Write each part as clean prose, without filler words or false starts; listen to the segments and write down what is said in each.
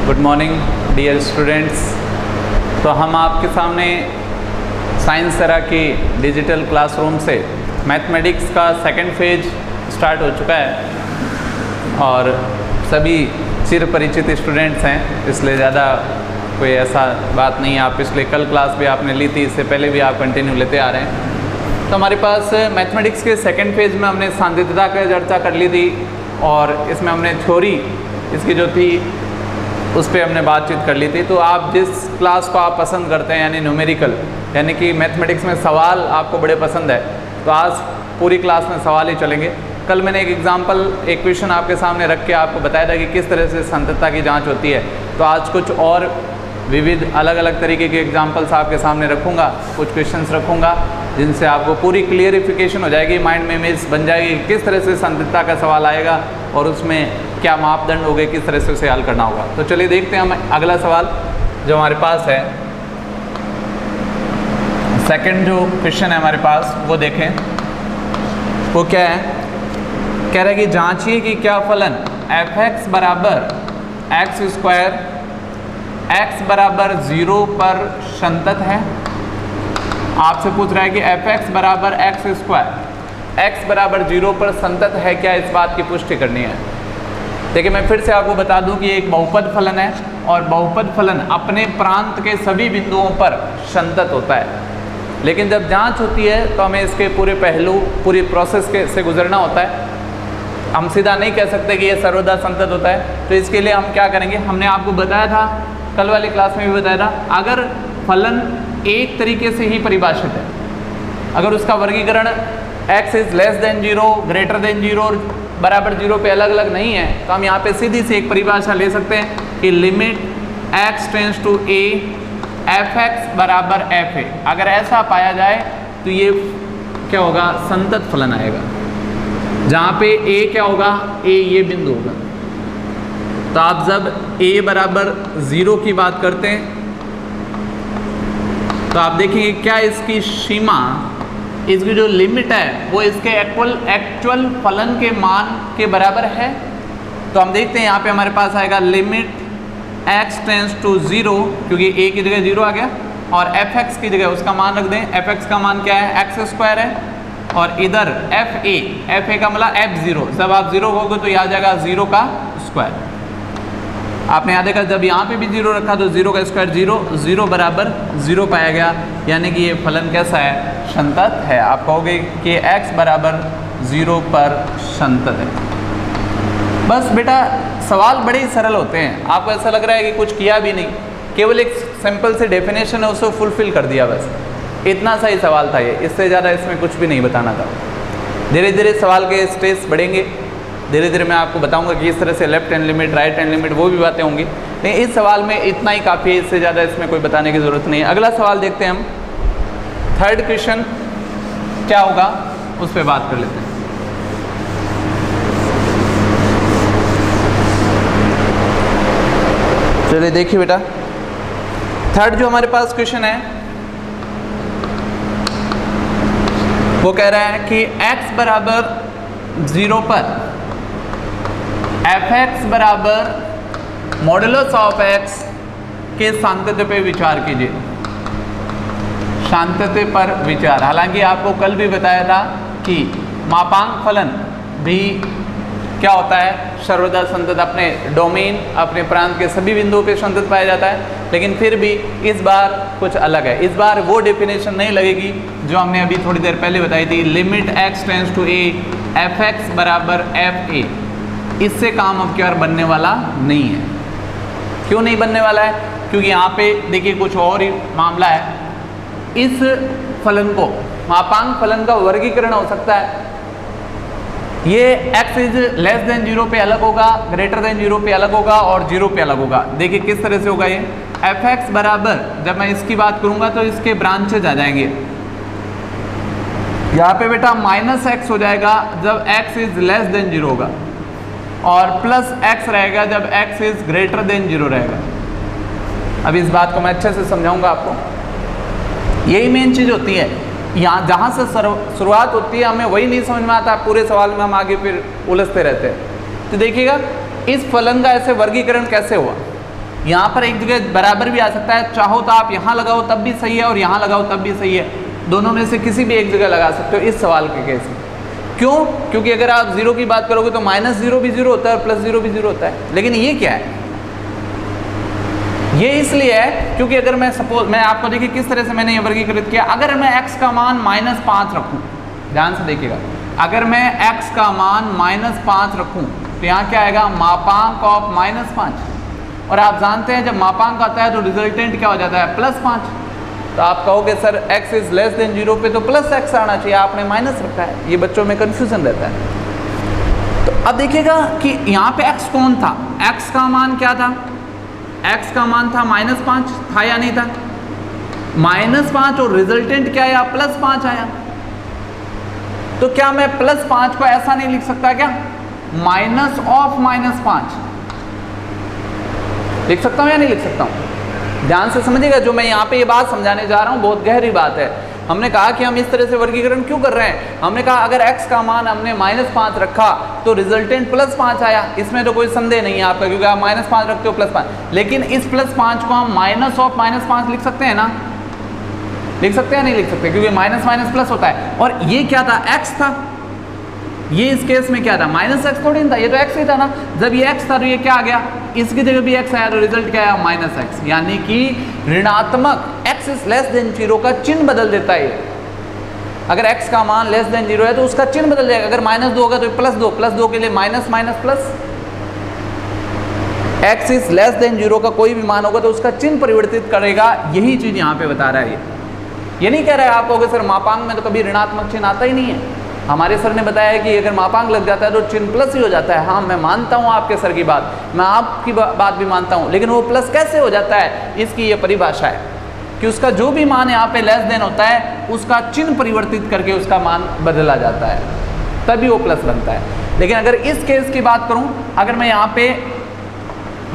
Good morning dear students. तो हम आपके सामने साइंस तरह की डिजिटल क्लासरूम से मैथमेटिक्स का सेकंड फेज स्टार्ट हो चुका है और सभी चिर परिचित स्टूडेंट्स हैं, इसलिए ज़्यादा कोई ऐसा बात नहीं है। आप पिछले कल क्लास भी आपने ली थी, इससे पहले भी आप कंटिन्यू लेते आ रहे हैं। तो हमारे पास मैथमेटिक्स के सेकंड फेज में हमने सांद्रता की चर्चा कर ली थी और इसमें हमने थ्योरी इसकी जो थी उस पर हमने बातचीत कर ली थी। तो आप जिस क्लास को आप पसंद करते हैं यानी न्यूमेरिकल यानी कि मैथमेटिक्स में सवाल आपको बड़े पसंद है, तो आज पूरी क्लास में सवाल ही चलेंगे। कल मैंने एक क्वेश्चन आपके सामने रख के आपको बताया था कि किस तरह से सांद्रता की जांच होती है। तो आज कुछ और विविध अलग अलग तरीके के एग्जाम्पल्स आपके सामने रखूँगा, कुछ क्वेश्चंस रखूँगा जिनसे आपको पूरी क्लियरिफिकेशन हो जाएगी, माइंड में इमेज बन जाएगी किस तरह से सांद्रता का सवाल आएगा और उसमें क्या मापदंड हो गए, किस तरह से उसे हल करना होगा। तो चलिए देखते हैं हम अगला सवाल जो हमारे पास है। सेकंड जो क्वेश्चन है हमारे पास वो देखें, वो क्या है। कह रहा है कि जांचिए कि क्या फलन f(x) बराबर x स्क्वायर x बराबर 0 पर संतत है। आपसे पूछ रहा है कि f(x) बराबर x स्क्वायर x बराबर 0 पर संतत है क्या, इस बात की पुष्टि करनी है। देखिए मैं फिर से आपको बता दूं कि एक बहुपद फलन है और बहुपद फलन अपने प्रांत के सभी बिंदुओं पर संतत होता है, लेकिन जब जांच होती है तो हमें इसके पूरे पहलू पूरी प्रोसेस से गुजरना होता है। हम सीधा नहीं कह सकते कि ये सर्वदा संतत होता है। तो इसके लिए हम क्या करेंगे, हमने आपको बताया था, कल वाली क्लास में भी बताया था, अगर फलन एक तरीके से ही परिभाषित है, अगर उसका वर्गीकरण x is less than 0 greater than 0 और बराबर 0 पे अलग अलग नहीं है, तो हम यहाँ पे सीधी सी एक परिभाषा ले सकते हैं कि limit x tends to a f(x) बराबर fa। अगर ऐसा पाया जाए तो ये क्या होगा, संतत फलन आएगा, जहाँ पे a क्या होगा, a ये बिंदु होगा। तो आप जब a बराबर 0 की बात करते हैं तो आप देखिए क्या इसकी सीमा, इसकी जो लिमिट है वो इसके एक्चुअल फलन के मान के बराबर है। तो हम देखते हैं यहाँ पे हमारे पास आएगा लिमिट x टेंड्स टू 0, क्योंकि a की जगह 0 आ गया, और f(x) की जगह उसका मान रख दें। f(x) का मान क्या है, x स्क्वायर है, और इधर fa का मतलब f0, जब आप 0 होगे तो यह आ जाएगा 0 का स्क्वायर। आपने यहाँ देखा जब यहाँ पे भी 0 रखा तो 0 का स्क्वायर 0 बराबर 0 पाया गया, यानी कि ये फलन कैसा है, संतत है। आप कहोगे कि x बराबर 0 पर संतत है। बस बेटा सवाल बड़े ही सरल होते हैं, आपको ऐसा लग रहा है कि कुछ किया भी नहीं, केवल एक सिंपल से डेफिनेशन है उसको फुलफिल कर दिया, बस इतना सा ही सवाल था ये, इससे ज़्यादा इसमें कुछ भी नहीं बताना था। धीरे धीरे सवाल के स्टेज बढ़ेंगे, धीरे धीरे मैं आपको बताऊंगा कि इस तरह से left hand limit, right hand limit, वो भी बातें होंगी, लेकिन इस सवाल में इतना ही काफ़ी है, इससे ज़्यादा इसमें कोई बताने की ज़रूरत नहीं है। अगला सवाल देखते हैं हम, थर्ड क्वेश्चन क्या होगा उस पर बात कर लेते हैं। चलिए देखिए बेटा, थर्ड जो हमारे पास क्वेश्चन है वो कह रहा है कि x बराबर 0 पर f(x) बराबर मॉडुलस ऑफ x के सांतत्य पे विचार कीजिए। सांतत्य पर विचार, हालांकि आपको कल भी बताया था कि मापांक फलन भी क्या होता है, सर्वदा संतत, अपने डोमेन अपने प्रांत के सभी बिंदुओं पे संतत पाया जाता है, लेकिन फिर भी इस बार कुछ अलग है। इस बार वो डेफिनेशन नहीं लगेगी जो हमने अभी थोड़ी देर पहले बताई थी, limit x tends to a f(x) बराबर fa। इससे काम अब क्या बनने वाला नहीं है। क्यों नहीं बनने वाला है, क्योंकि यहाँ पे देखिए कुछ और ही मामला है। इस फलन को, मापांक फलन का वर्गीकरण हो सकता है, ये x इज लेस देन 0 पे अलग होगा, ग्रेटर देन 0 पे अलग होगा और 0 पे अलग होगा। देखिए किस तरह से होगा ये, f(x) बराबर, जब मैं इसकी बात करूंगा तो इसके ब्रांचेज आ जाएंगे। यहाँ पे बेटा -x हो जाएगा जब x इज लेस देन 0 होगा, और +x रहेगा जब x इज ग्रेटर देन 0 रहेगा। अब इस बात को मैं अच्छे से समझाऊंगा आपको। यही मेन चीज़ होती है, यहाँ जहाँ से शुरुआत होती है हमें वही नहीं समझ में आता, पूरे सवाल में हम आगे फिर उलझते रहते हैं। तो देखिएगा इस फलन का ऐसे वर्गीकरण कैसे हुआ। यहाँ पर एक जगह बराबर भी आ सकता है, चाहो तो आप यहाँ लगाओ तब भी सही है और यहाँ लगाओ तब भी सही है, दोनों में से किसी भी एक जगह लगा सकते हो इस सवाल के केस में। क्यों? क्योंकि अगर आप जीरो की बात करोगे तो -0 भी जीरो होता है और +0 भी जीरो होता है। लेकिन ये क्या है? ये इसलिए है क्योंकि अगर मैं सपोज, मैं आपको देखिए किस तरह से मैंने ये वर्गीकृत किया। अगर मैं x का मान -5 रखूं, ध्यान से देखिएगा, अगर मैं x का मान -5 रखूं तो यहाँ क्या आएगा? मापांक ऑफ -5। और आप जानते हैं जब मापांक आता है तो रिजल्टेंट क्या हो जाता है? +5। तो आप कहोगे sir x is less than 0 पे तो +x आना चाहिए, आपने माइनस रखा है। ये बच्चों में कन्फ्यूजन रहता है। तो अब देखिएगा कि यहाँ पे x कौन था? x का मान क्या था? x का मान था -5, था या नहीं था? -5 और रिजल्टेंट क्या आया? +5 आया। तो क्या मैं +5 को ऐसा नहीं लिख सकता क्या? माइनस ऑफ -5 लिख सकता हूँ या नहीं लिख सकता हूँ? ध्यान से समझिएगा, जो मैं यहाँ पे ये बात समझाने जा रहा हूँ बहुत गहरी बात है। हमने कहा कि हम इस तरह से वर्गीकरण क्यों कर रहे हैं? हमने कहा अगर x का मान हमने -5 रखा तो रिजल्टेंट +5 आया, इसमें तो कोई संदेह नहीं है आपका, क्योंकि आप -5 रखते हो +5। लेकिन इस +5 को हम माइनस ऑफ -5 लिख सकते हैं ना? लिख सकते हैं नहीं लिख सकते? क्योंकि माइनस माइनस प्लस होता है। और ये क्या था? x था। ये इस केस में क्या था? -x थोड़ी था, ये तो x ही था ना। जब ये x था तो ये क्या आ गया? इसकी जगह भी x आया तो रिजल्ट क्या आया? -x। यानी कि ऋणात्मक x इज लेस देन 0 का चिन्ह बदल देता है। अगर x का मान लेस देन 0 है तो उसका चिन्ह बदल जाएगा। अगर -2 होगा तो +2, +2 के लिए minus minus plus. x is less than 0 का कोई भी मान होगा तो उसका चिन्ह परिवर्तित करेगा। यही चीज यहाँ पे बता रहा है। ये नहीं कह रहा है आप कहोगे सर मापांक में तो कभी ऋणात्मक चिन्ह आता ही नहीं है। हमारे सर ने बताया है कि अगर मापांक लग जाता है तो चिन्ह प्लस ही हो जाता है। हाँ, मैं मानता हूँ आपके सर की बात, मैं आपकी बात भी मानता हूँ, लेकिन वो प्लस कैसे हो जाता है? इसकी ये परिभाषा है कि उसका जो भी मान यहाँ पे लेस देन होता है उसका चिन्ह परिवर्तित करके उसका मान बदला जाता है, तभी वो प्लस बनता है। लेकिन अगर इस केस की बात करूँ, अगर मैं यहाँ पे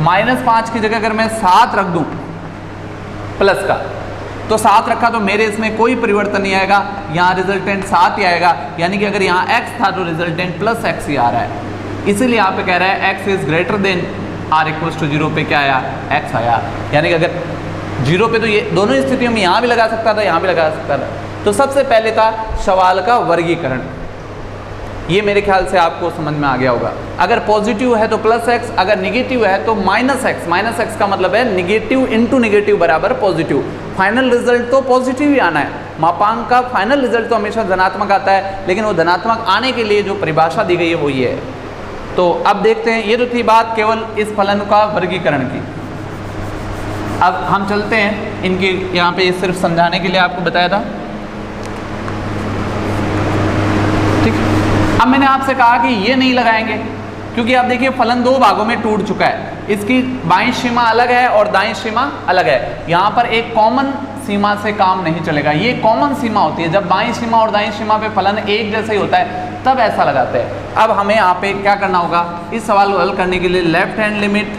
-5 की जगह अगर मैं 7 रख दूँ प्लस का, तो 7 रखा तो मेरे इसमें कोई परिवर्तन नहीं आएगा, यहाँ रिजल्टेंट 7 ही आएगा। यानी कि अगर यहाँ x था तो रिजल्टेंट +x ही आ रहा है। इसीलिए यहाँ पे कह रहा है x is greater than r equals to 0 पे क्या आया? x आया। यानी कि अगर 0 पे तो ये दोनों स्थितियों में यहाँ भी लगा सकता था, यहाँ भी लगा सकता था। तो सबसे पहले था सवाल का वर्गीकरण। ये मेरे ख्याल से आपको समझ में आ गया होगा। अगर पॉजिटिव है तो +x, अगर निगेटिव है तो -x। -x का मतलब है निगेटिव इंटू निगेटिव बराबर पॉजिटिव। फाइनल रिजल्ट तो पॉजिटिव ही आना है। मापांक का फाइनल रिजल्ट तो हमेशा धनात्मक आता है, लेकिन वो धनात्मक आने के लिए जो परिभाषा दी गई है वो ये है। तो अब देखते हैं, ये तो थी बात केवल इस फलन का वर्गीकरण की। अब हम चलते हैं इनके, यहाँ पे सिर्फ समझाने के लिए आपको बताया था। ठीक, अब मैंने आपसे कहा कि ये नहीं लगाएंगे क्योंकि आप देखिए फलन 2 भागों में टूट चुका है। इसकी बाईं सीमा अलग है और दाईं सीमा अलग है। यहाँ पर एक कॉमन सीमा से काम नहीं चलेगा। ये कॉमन सीमा होती है, जब बाईं सीमा और दाईं सीमा पे फलन एक जैसा ही होता है तब ऐसा लगाते हैं। अब हमें यहाँ पे क्या करना होगा? इस सवाल को हल करने के लिए left hand limit,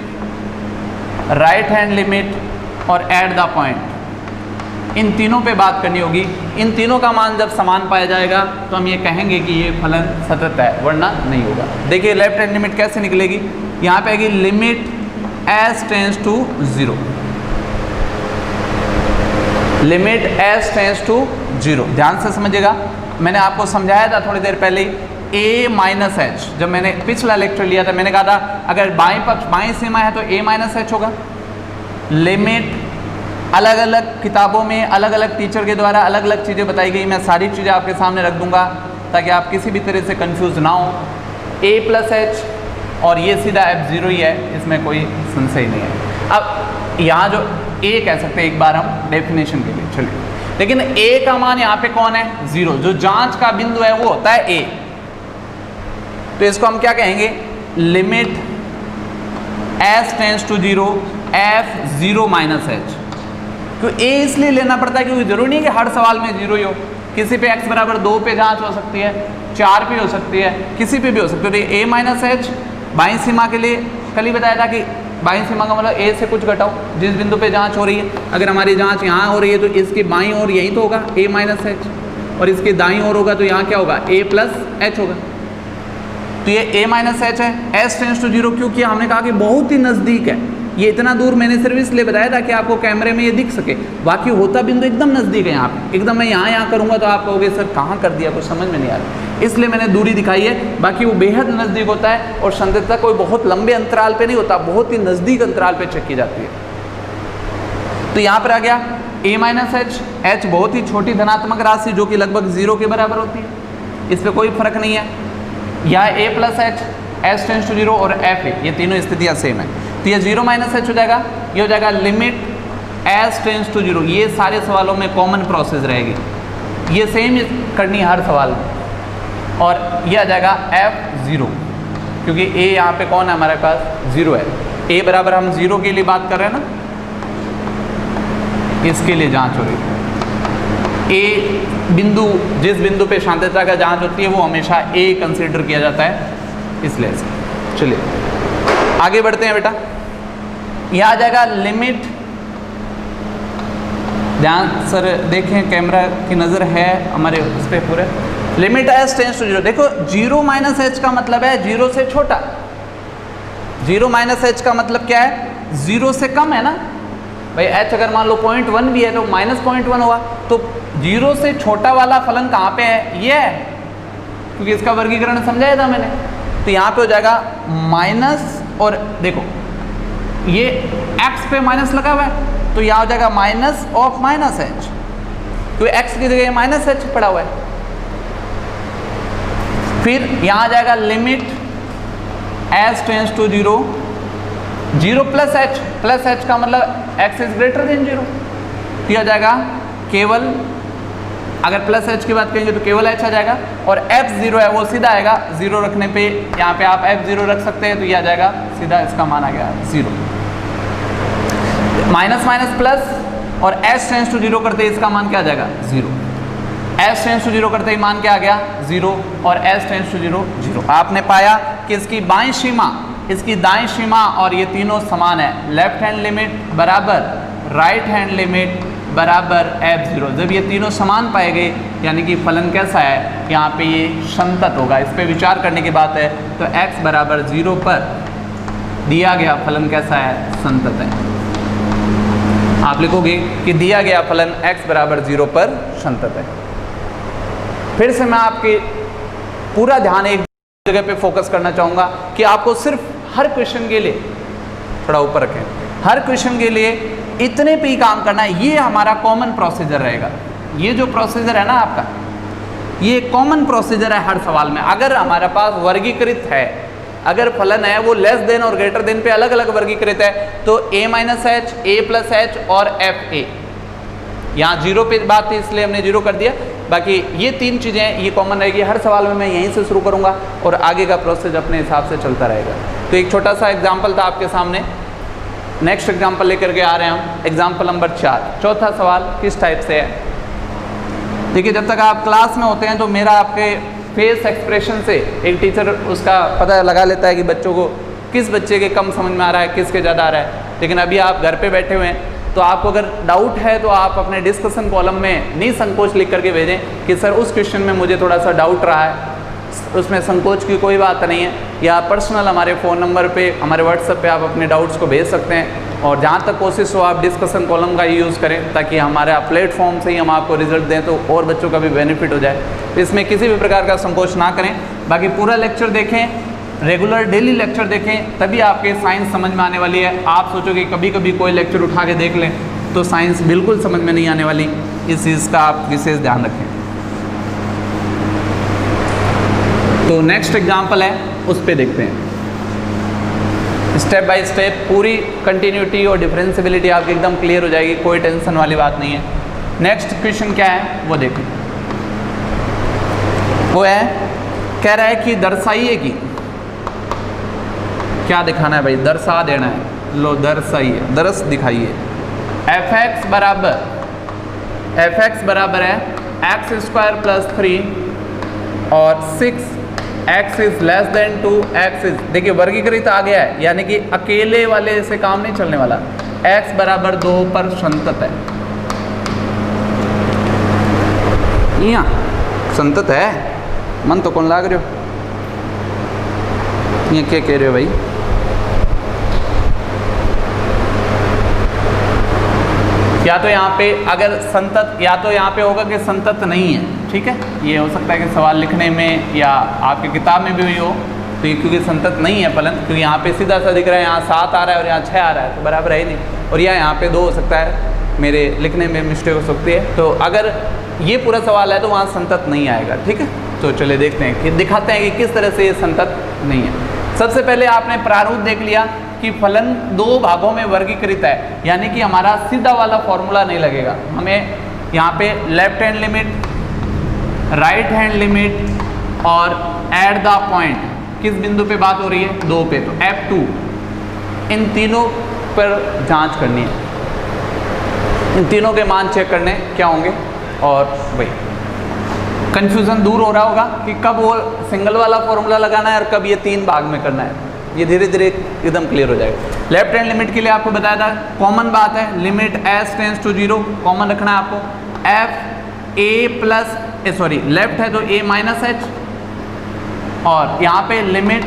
right hand limit और एट द पॉइंट, इन तीनों पे बात करनी होगी। इन तीनों का मान जब समान पाया जाएगा तो हम ये कहेंगे कि ये फलन सतत है, वरना नहीं होगा। देखिए लेफ्ट हैंड लिमिट कैसे निकलेगी? यहाँ पे आएगी limit s tends to 0, limit s tends to 0। ध्यान से समझिएगा, मैंने आपको समझाया था थोड़ी देर पहले a माइनस h। जब मैंने पिछला लेक्चर लिया था मैंने कहा था अगर बाएं पक्ष बाएं सीमा है तो a माइनस h होगा। लिमिट अलग अलग किताबों में अलग अलग टीचर के द्वारा अलग अलग चीज़ें बताई गई। मैं सारी चीज़ें आपके सामने रख दूंगा ताकि आप किसी भी तरह से कंफ्यूज ना हो। a प्लस h और ये सीधा f0 ही है, इसमें कोई संशय नहीं है। अब यहाँ जो a कह सकते हैं एक बार हम डेफिनेशन के लिए, चलिए। लेकिन a का मान यहाँ पे कौन है? 0। जो जांच का बिंदु है वो होता है a। तो इसको हम क्या कहेंगे? Limit s tends to 0 f0 minus h। तो a इसलिए लेना पड़ता है क्योंकि जरूरी नहीं कि हर सवाल में 0 ही हो। किसी पे x बराबर 2 पे जांच हो सकती है, 4 पे हो सकती है, किसी पे भी हो सकती है। तो a माइनस h बाईं सीमा के लिए कल ही बताया था कि बाईं सीमा का मतलब a से कुछ घटाओ, जिस बिंदु पे जांच हो रही है। अगर हमारी जांच यहाँ हो रही है तो इसकी बाईं ओर यही तो होगा a माइनस h, और इसकी दाईं ओर होगा तो यहाँ क्या होगा? a प्लस h होगा। तो ये a माइनस h है। s टेंस टू 0 क्यों किया? हमने कहा कि बहुत ही नज़दीक है। ये इतना दूर मैंने सिर्फ इसलिए बताया था कि आपको कैमरे में ये दिख सके, बाकी होता बिंदु एकदम नज़दीक है यहाँ पे, एकदम मैं यहाँ करूँगा तो आप कहोगे सर कहाँ कर दिया, कुछ समझ में नहीं आ रहा, इसलिए मैंने दूरी दिखाई है। बाकी वो बेहद नज़दीक होता है और संदिग्धता कोई बहुत लंबे अंतराल पे नहीं होता, बहुत ही नज़दीक अंतराल पे चेक की जाती है। तो यहाँ पर आ गया a माइनस एच, एच बहुत ही छोटी धनात्मक राशि जो कि लगभग 0 के बराबर होती है, इस पर कोई फर्क नहीं है। यहाँ a plus h, h tends to 0 और एफ ए, ये तीनों स्थितियाँ सेम है, तो ये 0 माइनस एच हो जाएगा, ये हो जाएगा लिमिट एच टेंस टू 0। ये सारे सवालों में कॉमन प्रोसेस रहेगी, ये सेम करनी है हर सवाल में, और ये आ जाएगा f0 क्योंकि a यहाँ पे कौन है हमारे पास 0 है, a बराबर हम 0 के लिए बात कर रहे हैं ना, इसके लिए जांच हो रही है। a बिंदु, जिस बिंदु पे शांतता का जांच होती है वो हमेशा a कंसीडर किया जाता है, इसलिए ऐसे। चलिए आगे बढ़ते हैं बेटा, यह आ जाएगा लिमिट, ध्यान सर देखें कैमरा की नज़र है हमारे उस पर पूरे, लिमिट एच टेंस टू 0। देखो 0 माइनस एच का मतलब है 0 से छोटा, 0 माइनस एच का मतलब क्या है, 0 से कम है ना भाई, h अगर मान लो 0.1 भी है तो माइनस 0.1 हुआ, तो 0 से छोटा वाला फलन कहाँ पे है, ये है, क्योंकि इसका वर्गीकरण समझाया था मैंने। तो यहाँ पे हो जाएगा माइनस, और देखो ये x पे माइनस लगा हुआ है तो यहाँ हो जाएगा माइनस ऑफ माइनस एच, तो x की जगह माइनस एच पड़ा हुआ है। फिर यहाँ आ जाएगा limit h tends to 0, 0 plus h, plus h का मतलब x इज ग्रेटर देन 0, तो यह आ जाएगा केवल, अगर प्लस एच की बात करेंगे तो केवल h आ जाएगा, और f0 है वो सीधा आएगा, 0 रखने पे यहाँ पे आप f0 रख सकते हैं, तो यह आ जाएगा सीधा, इसका मान आ गया 0। माइनस माइनस प्लस और h टेंस टू 0 करते ही इसका मान क्या आ जाएगा 0, h टेंस टू 0 करते ही मान क्या आ गया 0, और h टेंस टू 0 0। आपने पाया कि इसकी बाईं सीमा, इसकी दाईं सीमा और ये तीनों समान है, लेफ्ट हैंड लिमिट बराबर राइट हैंड लिमिट बराबर f0। जब ये तीनों समान पाए गए यानी कि फलन कैसा है, यहाँ पे ये संतत होगा, इस पे विचार करने की बात है। तो x बराबर 0 पर दिया गया फलन कैसा है, संतत है। आप लिखोगे कि दिया गया फलन x बराबर 0 पर संतत है। फिर से मैं आपके पूरा ध्यान एक जगह पे फोकस करना चाहूँगा कि आपको सिर्फ हर क्वेश्चन के लिए, थोड़ा ऊपर रखें, हर क्वेश्चन के लिए इतने पे ही काम करना है। ये हमारा कॉमन प्रोसीजर रहेगा, ये जो प्रोसीजर है ना आपका, ये कॉमन प्रोसीजर है हर सवाल में। अगर हमारे पास वर्गीकृत है, अगर फलन है वो लेस देन और ग्रेटर देन पे अलग अलग वर्गीकृत है, तो a minus H, a plus H और एफ ए, यहाँ 0 पे बात थी इसलिए हमने 0 कर दिया। बाकी ये तीन चीज़ें ये कॉमन रहेगी हर सवाल में, मैं यहीं से शुरू करूँगा और आगे का प्रोसेस अपने हिसाब से चलता रहेगा। तो एक छोटा सा एग्जाम्पल था आपके सामने, नेक्स्ट एग्जाम्पल लेकर के आ रहे हैं हम, एग्जाम्पल नंबर 4। चौथा सवाल किस टाइप से है, देखिए जब तक आप क्लास में होते हैं तो मेरा आपके फेस एक्सप्रेशन से एक टीचर उसका पता लगा लेता है कि बच्चों को, किस बच्चे के कम समझ में आ रहा है, किसके ज़्यादा आ रहा है। लेकिन अभी आप घर पे बैठे हुए हैं तो आपको अगर डाउट है तो आप अपने डिस्कशन कॉलम में निसंकोच लिख करके भेजें कि सर उस क्वेश्चन में मुझे थोड़ा सा डाउट रहा है, उसमें संकोच की कोई बात नहीं है। या पर्सनल हमारे फ़ोन नंबर पे, हमारे व्हाट्सएप पे आप अपने डाउट्स को भेज सकते हैं, और जहाँ तक कोशिश हो आप डिस्कशन कॉलम का ही यूज़ करें ताकि हमारे प्लेटफॉर्म से ही हम आपको रिजल्ट दें तो और बच्चों का भी बेनिफिट हो जाए। तो इसमें किसी भी प्रकार का संकोच ना करें। बाकी पूरा लेक्चर देखें, रेगुलर डेली लेक्चर देखें, तभी आपके साइंस समझ में आने वाली है। आप सोचोगे कभी कभी कोई लेक्चर उठा के देख लें तो साइंस बिल्कुल समझ में नहीं आने वाली, इस चीज़ का आप विशेष ध्यान रखें। तो नेक्स्ट एग्जाम्पल है, उस पर देखते हैं। स्टेप बाय स्टेप पूरी कंटिन्यूटी और डिफरेंशियबिलिटी आपकी एकदम क्लियर हो जाएगी, कोई टेंशन वाली बात नहीं है। नेक्स्ट क्वेश्चन क्या है वो देखें, वो है कह रहा है कि दर्शाइए कि, क्या दिखाना है भाई, दर्शा देना है, लो दर्शाइए, दर्श दिखाइए। एफ एक्स बराबर है एक्स स्क्वायर प्लस 3 और 6 x is less than 2 x is, देखिए वर्गीकृत आ गया है यानी कि अकेले वाले से काम नहीं चलने वाला। एक्स बराबर 2 पर संतत है, यहाँ संतत है, मन तो कौन लाग रहे हो, ये क्या कह रहे हो भाई, या तो यहाँ पे अगर संतत, या तो यहाँ पे होगा कि संतत नहीं है, ठीक है, ये हो सकता है कि सवाल लिखने में या आपकी किताब में भी हुई हो, तो ये क्योंकि संतत नहीं है फलन, क्योंकि यहाँ पे सीधा सा दिख रहा है, यहाँ 7 आ रहा है और यहाँ 6 आ रहा है, तो बराबर है ही नहीं, और यहाँ पे 2 हो सकता है, मेरे लिखने में मिस्टेक हो सकती है, तो अगर ये पूरा सवाल है तो वहाँ संतत नहीं आएगा, ठीक है। तो चलिए देखते हैं कि दिखाते हैं कि किस तरह से ये संतत नहीं है। सबसे पहले आपने प्रारूप देख लिया कि फलन 2 भागों में वर्गीकृत है, यानी कि हमारा सीधा वाला फॉर्मूला नहीं लगेगा, हमें यहाँ पे left hand limit, right hand limit और एट द पॉइंट, किस बिंदु पे बात हो रही है, 2 पे, तो F2, इन तीनों पर जांच करनी है, इन तीनों के मान चेक करने क्या होंगे, और वही कंफ्यूजन दूर हो रहा होगा कि कब वो सिंगल वाला फॉर्मूला लगाना है और कब ये 3 भाग में करना है, ये धीरे धीरे एकदम क्लियर हो जाएगा। लेफ्ट हैंड लिमिट के लिए आपको बताया था, कॉमन बात है, limit s tends to 0 common रखना है आपको, f a plus sorry left है तो a माइनस h, और यहाँ पे limit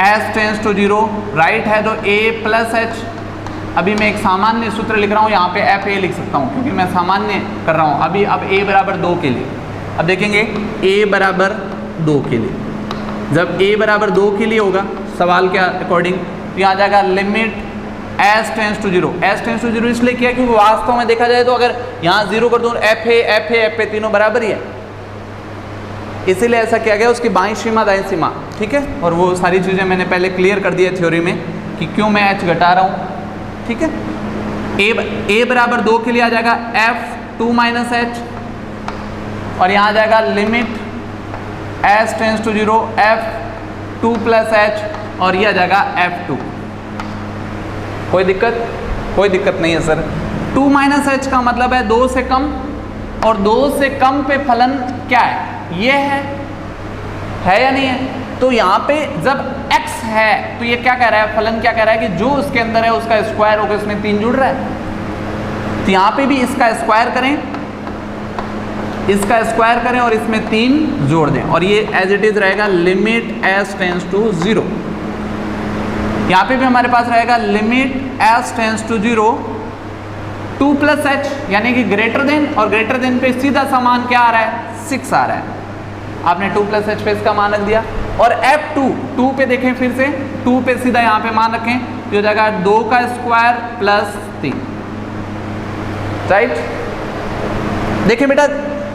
s tends to 0 right है तो a प्लस h। अभी मैं एक सामान्य सूत्र लिख रहा हूँ, यहाँ पे एफ ए लिख सकता हूँ क्योंकि मैं सामान्य कर रहा हूँ अभी। अब a बराबर 2 के लिए, अब देखेंगे a बराबर 2 के लिए, जब a बराबर 2 के लिए होगा सवाल के अकॉर्डिंग, तो यहाँ आ जाएगा limit s tends to 0। s tends to 0 इसलिए किया क्योंकि वास्तव में देखा जाए तो अगर यहाँ 0 कर दूँ, एफ ए तीनों बराबर ही है, इसीलिए ऐसा किया गया, उसकी बाईं सीमा दाईं सीमा, ठीक है। और वो सारी चीज़ें मैंने पहले क्लियर कर दी है थ्योरी में कि क्यों मैं h घटा रहा हूँ, ठीक है। a बराबर 2 के लिए आ जाएगा f2 माइनस h, और यहाँ आ जाएगा limit s tends to 0 f2 plus h, और ये आ जाएगा f2। कोई दिक्कत? कोई दिक्कत नहीं है सर। 2 माइनस h का मतलब है 2 से कम, और 2 से कम पे फलन क्या है, ये है या नहीं है? तो यहाँ पे जब x है तो ये क्या कह रहा है, फलन क्या कह रहा है कि जो उसके अंदर है उसका स्क्वायर होकर इसमें 3 जुड़ रहा है, तो यहाँ पे भी इसका स्क्वायर करें, इसका स्क्वायर करें और इसमें 3 जोड़ दें, और ये एज इट इज रहेगा लिमिट s टेंड्स टू 0। यहाँ पे भी हमारे पास रहेगा limit s tends to 0 2 plus h, यानी कि ग्रेटर देन, और ग्रेटर देन पे सीधा सा मान क्या आ रहा है, 6 आ रहा है। आपने 2 प्लस h पे इसका मान रख दिया, और f2 2 पे देखें, फिर से 2 पे सीधा यहाँ पे मान रखें, तो हो जाएगा 2 का स्क्वायर प्लस 3, राइट। देखिए बेटा,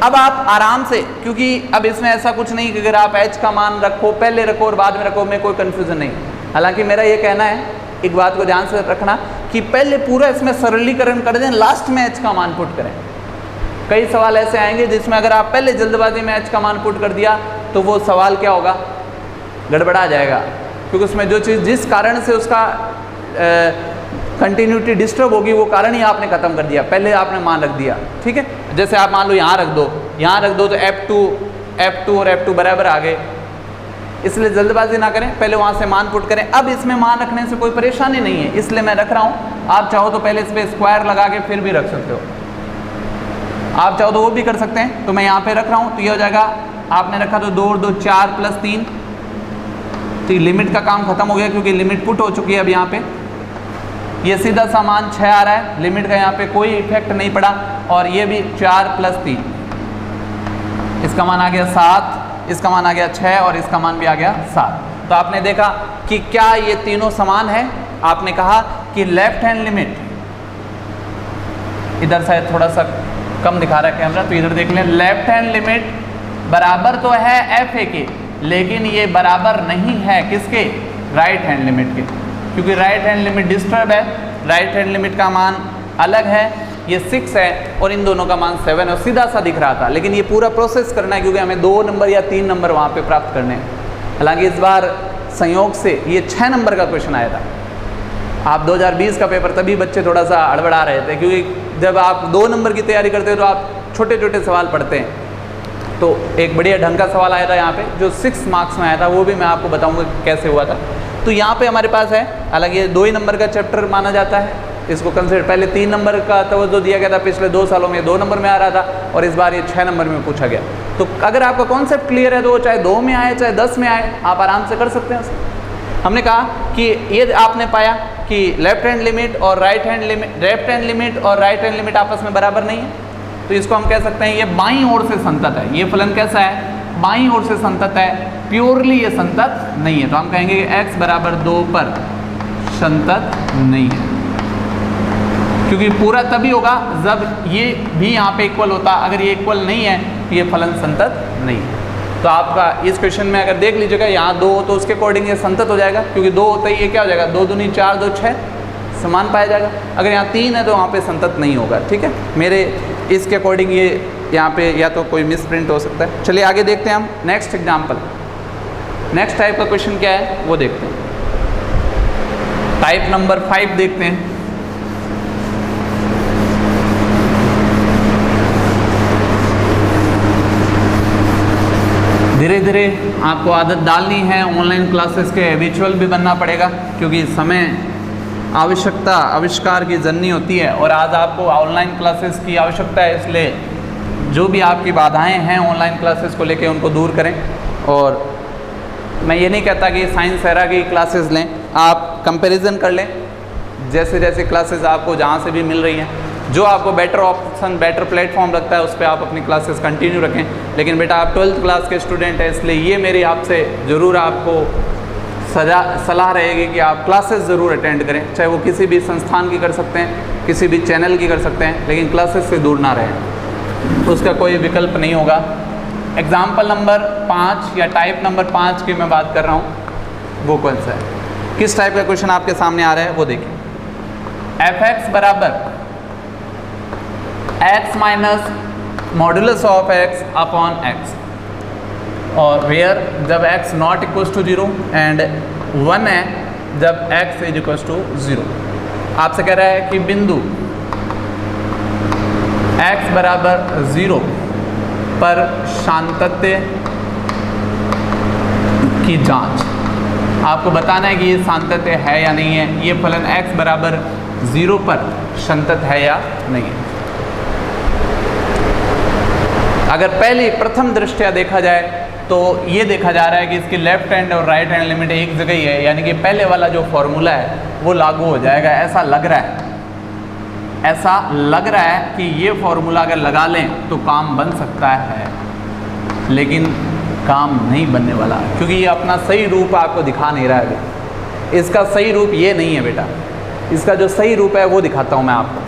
अब आप आराम से, क्योंकि अब इसमें ऐसा कुछ नहीं कि अगर आप h का मान रखो, पहले रखो और बाद में रखो, में कोई कंफ्यूजन नहीं। हालांकि मेरा ये कहना है, एक बात को ध्यान से रखना कि पहले पूरा इसमें सरलीकरण कर दें, लास्ट में h का मान पुट करें। कई सवाल ऐसे आएंगे जिसमें अगर आप पहले जल्दबाजी में h का मान पुट कर दिया तो वो सवाल क्या होगा, गड़बड़ा जाएगा, क्योंकि उसमें जो चीज़ जिस कारण से उसका कंटिन्यूटी डिस्टर्ब होगी वो कारण ही आपने खत्म कर दिया, पहले आपने मान रख दिया, ठीक है। जैसे आप मान लो यहाँ रख दो, यहाँ रख दो, तो f2 और f2 बराबर आ गए, इसलिए जल्दबाजी ना करें, पहले वहाँ से मान पुट करें। अब इसमें मान रखने से कोई परेशानी नहीं है, इसलिए मैं रख रहा हूँ। आप चाहो तो पहले इस पर स्क्वायर लगा के फिर भी रख सकते हो, आप चाहो तो वो भी कर सकते हैं। तो मैं यहाँ पे रख रहा हूँ, तो ये हो जाएगा, आपने रखा तो 2 और 2 4 प्लस 3, तो लिमिट का काम खत्म हो गया क्योंकि लिमिट पुट हो चुकी है। अब यहाँ पे ये सीधा सा मान 6 आ रहा है, लिमिट का यहाँ पे कोई इफेक्ट नहीं पड़ा, और ये भी 4 प्लस 3, इसका मान आ गया 7, इसका मान आ गया 6, और इसका मान भी आ गया 7। तो आपने देखा कि क्या ये तीनों समान है। आपने कहा कि लेफ्ट हैंड लिमिट, इधर शायद थोड़ा सा कम दिखा रहा है कैमरा, तो इधर देख लें, लेफ्ट हैंड लिमिट बराबर तो है एफ ए के, लेकिन ये बराबर नहीं है किसके, राइट हैंड लिमिट के, क्योंकि राइट हैंड लिमिट डिस्टर्ब है। राइट हैंड लिमिट का मान अलग है, ये 6 है, और इन दोनों का मान 7 है, और सीधा सा दिख रहा था, लेकिन ये पूरा प्रोसेस करना है क्योंकि हमें 2 नंबर या 3 नंबर वहाँ पे प्राप्त करने हैं। हालांकि इस बार संयोग से ये 6 नंबर का क्वेश्चन आया था। आप 2020 का पेपर तभी बच्चे थोड़ा सा हड़बड़ा रहे थे, क्योंकि जब आप 2 नंबर की तैयारी करते हो तो आप छोटे छोटे सवाल पढ़ते हैं। तो एक बढ़िया ढंग का सवाल आया था यहाँ पे जो 6 मार्क्स में आया था, वो भी मैं आपको बताऊंगा कैसे हुआ था। तो यहाँ पे हमारे पास है, हालांकि ये 2 ही नंबर का चैप्टर माना जाता है, इसको कंसिडर, पहले 3 नंबर का तवज्जो दिया गया था, पिछले 2 सालों में 2 नंबर में आ रहा था, और इस बार ये 6 नंबर में पूछा गया। तो अगर आपका कॉन्सेप्ट क्लियर है तो चाहे 2 में आए चाहे 10 में आए, आप आराम से कर सकते हैं उसे। हमने कहा कि ये आपने पाया कि लेफ्ट हैंड लिमिट और राइट हैंड लिमिट आपस में बराबर नहीं है, तो इसको हम कह सकते हैं ये बाईं ओर से संतत है। ये फलन कैसा है? बाईं ओर से संतत है, प्योरली ये संतत नहीं है। तो हम कहेंगे कि x बराबर 2 पर संतत नहीं है, क्योंकि पूरा तभी होगा जब ये भी यहाँ पे इक्वल होता। अगर ये इक्वल नहीं है तो ये फलन संतत नहीं है। तो आपका इस क्वेश्चन में अगर देख लीजिएगा, यहाँ 2 हो तो उसके अकॉर्डिंग ये संतत हो जाएगा, क्योंकि 2 होता ही ये क्या हो जाएगा, 2 दूनी 4, 2 6 समान पाया जाएगा। अगर यहाँ 3 है तो वहाँ पे संतत नहीं होगा। ठीक है, मेरे इसके अकॉर्डिंग ये यहाँ पे या तो कोई मिस प्रिंट हो सकता है। चलिए आगे देखते हैं हम नेक्स्ट एग्जाम्पल। नेक्स्ट टाइप का क्वेश्चन क्या है वो देखते हैं। टाइप नंबर 5 देखते हैं। धीरे धीरे आपको आदत डालनी है ऑनलाइन क्लासेस के, हैबिचुअल भी बनना पड़ेगा, क्योंकि समय आवश्यकता आविष्कार की जननी होती है और आज आपको ऑनलाइन क्लासेस की आवश्यकता है। इसलिए जो भी आपकी बाधाएं हैं ऑनलाइन क्लासेस को लेके उनको दूर करें। और मैं ये नहीं कहता कि साइंस एरा की क्लासेस लें, आप कंपैरिजन कर लें जैसे जैसे क्लासेस आपको जहाँ से भी मिल रही हैं, जो आपको बेटर ऑप्शन बेटर प्लेटफॉर्म लगता है उस पर आप अपनी क्लासेस कंटिन्यू रखें। लेकिन बेटा आप 12th क्लास के स्टूडेंट हैं, इसलिए ये मेरी आपसे ज़रूर आपको सलाह रहेगी कि आप क्लासेस ज़रूर अटेंड करें, चाहे वो किसी भी संस्थान की कर सकते हैं, किसी भी चैनल की कर सकते हैं, लेकिन क्लासेस से दूर ना रहें, उसका कोई विकल्प नहीं होगा। एग्जाम्पल नंबर 5 या टाइप नंबर 5 की मैं बात कर रहा हूँ, वो कौन सा है, किस टाइप का क्वेश्चन आपके सामने आ रहा है वो देखिए। f(x) बराबर x माइनस modulus of x upon x, और वेयर जब x not equals to 0 and 1 है जब x इज इक्वल्स टू 0। आपसे कह रहा है कि बिंदु x बराबर 0 पर शांतत्य की जांच। आपको बताना है कि ये शांतत्य है या नहीं है, ये फलन x बराबर 0 पर शांतत है या नहीं है। अगर पहली प्रथम दृष्टया देखा जाए तो ये देखा जा रहा है कि इसकी लेफ्ट हैंड और राइट हैंड लिमिट एक जगह ही है, यानी कि पहले वाला जो फॉर्मूला है वो लागू हो जाएगा, ऐसा लग रहा है। ऐसा लग रहा है कि ये फॉर्मूला अगर लगा लें तो काम बन सकता है, लेकिन काम नहीं बनने वाला, क्योंकि ये अपना सही रूप आपको दिखा नहीं रहा है। इसका सही रूप ये नहीं है बेटा, इसका जो सही रूप है वो दिखाता हूँ मैं आपको।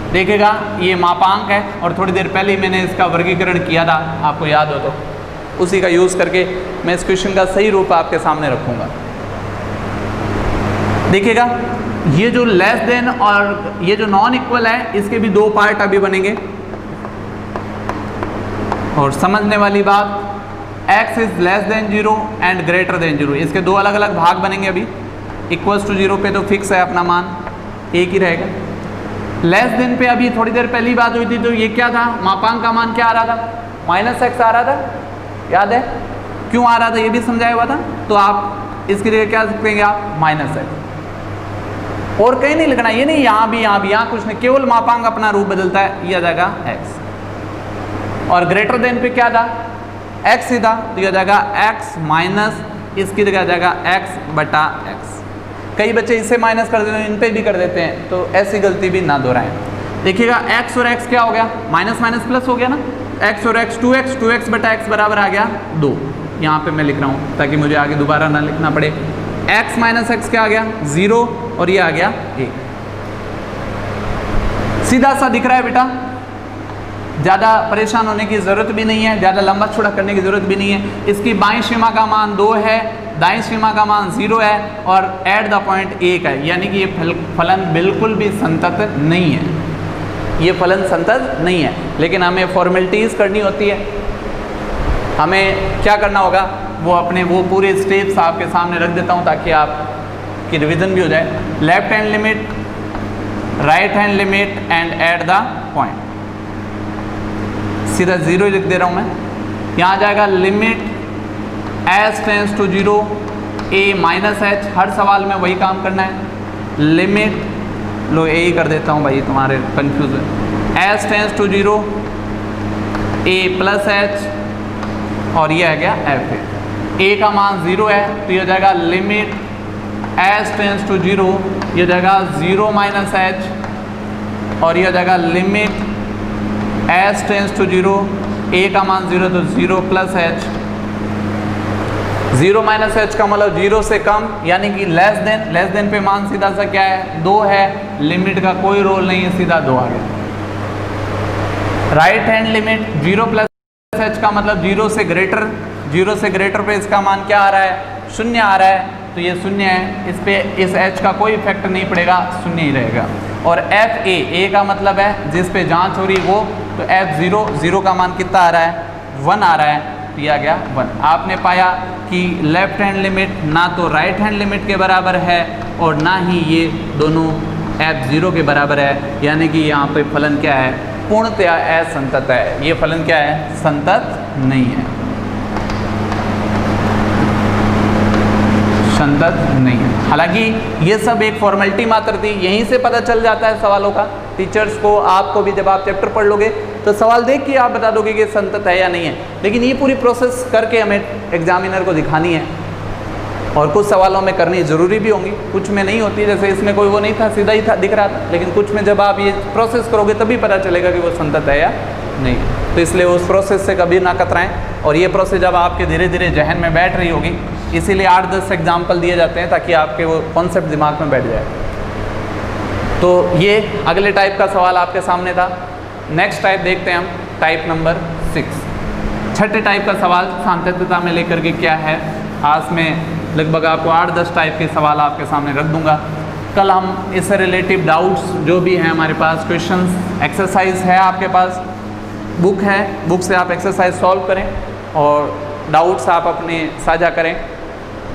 देखिएगा ये मापांक है और थोड़ी देर पहले ही मैंने इसका वर्गीकरण किया था, आपको याद हो तो उसी का यूज़ करके मैं इस क्वेश्चन का सही रूप आपके सामने रखूँगा। देखिएगा ये जो लेस देन और ये जो नॉन इक्वल है इसके भी 2 पार्ट अभी बनेंगे। और समझने वाली बात, x is less than 0 and greater than 0, इसके 2 अलग अलग भाग बनेंगे। अभी इक्वल्स टू 0 पे तो फिक्स है अपना मान एक ही रहेगा। लेस देन पे अभी थोड़ी देर पहली बात हुई थी, तो ये क्या था, मापांक का मान क्या आ रहा था, -x आ रहा था, याद है क्यों आ रहा था ये भी समझाया हुआ था। तो आप इसके लिए क्या लिखेंगे आप -x, और कहीं नहीं लिखना, ये नहीं यहाँ भी यहाँ कुछ नहीं, केवल मापांक अपना रूप बदलता है, ये आ जाएगा x। और ग्रेटर देन पे क्या था, x ही था, तो ये आ जाएगा x माइनस इसकी जगह आ जाएगा x बटा x। कई बच्चे इससे माइनस कर देते हैं, इन पे भी कर देते हैं, तो ऐसी गलती भी ना दोहराएं। देखिएगा x और x क्या हो गया, माइनस माइनस प्लस हो गया ना, x और x 2x बटा x बराबर आ गया 2। यहाँ पे मैं लिख रहा हूँ ताकि मुझे आगे दोबारा ना लिखना पड़े। x माइनस x क्या आ गया 0 और ये आ गया 1। सीधा सा दिख रहा है बेटा, ज़्यादा परेशान होने की ज़रूरत भी नहीं है, ज़्यादा लंबा चौड़ा करने की ज़रूरत भी नहीं है। इसकी बाईं सीमा का मान 2 है, दाईं सीमा का मान 0 है और एट द पॉइंट 1 है, यानी कि ये फलन बिल्कुल भी संतत नहीं है, ये फलन संतत नहीं है। लेकिन हमें फॉर्मेलिटीज़ करनी होती है, हमें क्या करना होगा वो अपने वो पूरे स्टेप्स आपके सामने रख देता हूँ ताकि आपकी रिवीजन भी हो जाए। Left hand limit, right hand limit and at the point, सीधा 0 लिख दे रहा हूँ मैं। यहाँ आ जाएगा limit s tends to 0 a minus h, हर सवाल में वही काम करना है। लिमिट लो a ही कर देता हूँ भाई तुम्हारे कंफ्यूज है, s tends to 0 a plus h और ये आ गया f है। a का मान 0 है तो ये हो जाएगा लिमिट s टेंस टू 0 ये हो जाएगा 0 माइनस एच, और ये हो जाएगा लिमिट एच टेंस टू 0, ए का मान 0 तो 0 प्लस एच। 0 माइनस एच का मतलब 0 से कम, यानी कि लेस देन पे मान सीधा सा क्या है 2 है, लिमिट का कोई रोल नहीं है, सीधा 2 आ गया। Right hand limit 0 plus h का मतलब 0 से ग्रेटर पे इसका मान क्या आ रहा है 0 आ रहा है, तो ये 0 है, इस पे इस एच का कोई इफेक्ट नहीं पड़ेगा, 0 ही रहेगा। और एफ ए का मतलब है जिस पे जांच हो रही वो, तो एफ 0 का मान कितना आ रहा है 1 आ रहा है, तो ये आ गया 1। आपने पाया कि लेफ्ट हैंड लिमिट ना तो राइट हैंड लिमिट के बराबर है और ना ही ये दोनों एफ 0 के बराबर है, यानी कि यहाँ पे फलन क्या है पूर्णतया असंतत है। ये फलन क्या है संतत नहीं है, संतत नहीं है। हालांकि ये सब एक फॉर्मेलिटी मात्र थी, यहीं से पता चल जाता है सवालों का। टीचर्स को आपको भी जब आप चैप्टर पढ़ लोगे तो सवाल देख के आप बता दोगे कि संतत है या नहीं है, लेकिन ये पूरी प्रोसेस करके हमें एग्जामिनर को दिखानी है। और कुछ सवालों में करनी ज़रूरी भी होंगी, कुछ में नहीं होती, जैसे इसमें कोई वो नहीं था, सीधा ही था दिख रहा था, लेकिन कुछ में जब आप ये प्रोसेस करोगे तभी पता चलेगा कि वो संतत है या नहीं। तो इसलिए उस प्रोसेस से कभी ना कतराएं, और ये प्रोसेस जब आपके धीरे धीरे जहन में बैठ रही होगी, इसीलिए 8-10 एग्जाम्पल दिए जाते हैं ताकि आपके वो कॉन्सेप्ट दिमाग में बैठ जाए। तो ये अगले टाइप का सवाल आपके सामने था। नेक्स्ट टाइप देखते हैं हम, टाइप नंबर 6। छठे टाइप का सवाल सांतत्यता में लेकर के क्या है, आज में लगभग आपको 8-10 टाइप के सवाल आपके सामने रख दूंगा। कल हम इससे रिलेटिव डाउट्स जो भी हैं हमारे पास, क्वेश्चंस, एक्सरसाइज है आपके पास, बुक है, बुक से आप एक्सरसाइज सॉल्व करें और डाउट्स आप अपने साझा करें।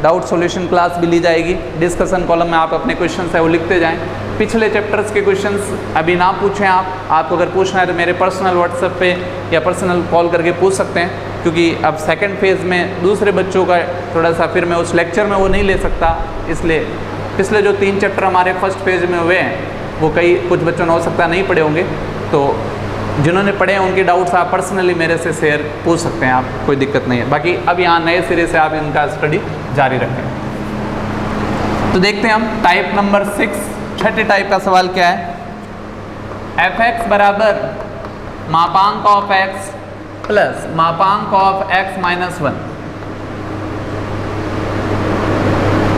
डाउट सॉल्यूशन क्लास भी ली जाएगी, डिस्कशन कॉलम में आप अपने क्वेश्चंस है वो लिखते जाएं। पिछले चैप्टर्स के क्वेश्चंस अभी ना पूछें आपको अगर पूछना है तो मेरे पर्सनल व्हाट्सएप पे या पर्सनल कॉल करके पूछ सकते हैं, क्योंकि अब सेकंड फेज़ में दूसरे बच्चों का थोड़ा सा फिर मैं उस लेक्चर में वो नहीं ले सकता, इसलिए पिछले जो 3 चैप्टर हमारे फर्स्ट फेज़ में हुए हैं वो कुछ बच्चों ने हो सकता नहीं पढ़े होंगे, तो जिन्होंने पढ़े हैं उनके डाउट्स आप पर्सनली मेरे से शेयर पूछ सकते हैं आप, कोई दिक्कत नहीं है। बाकी अब यहाँ नए सिरे से आप इनका स्टडी जारी रखें। तो देखते हैं हम टाइप नंबर 6, छठे टाइप का सवाल क्या है। एफ एक्स बराबर मापांक ऑफ एक्स प्लस मापांक ऑफ एक्स माइनस 1।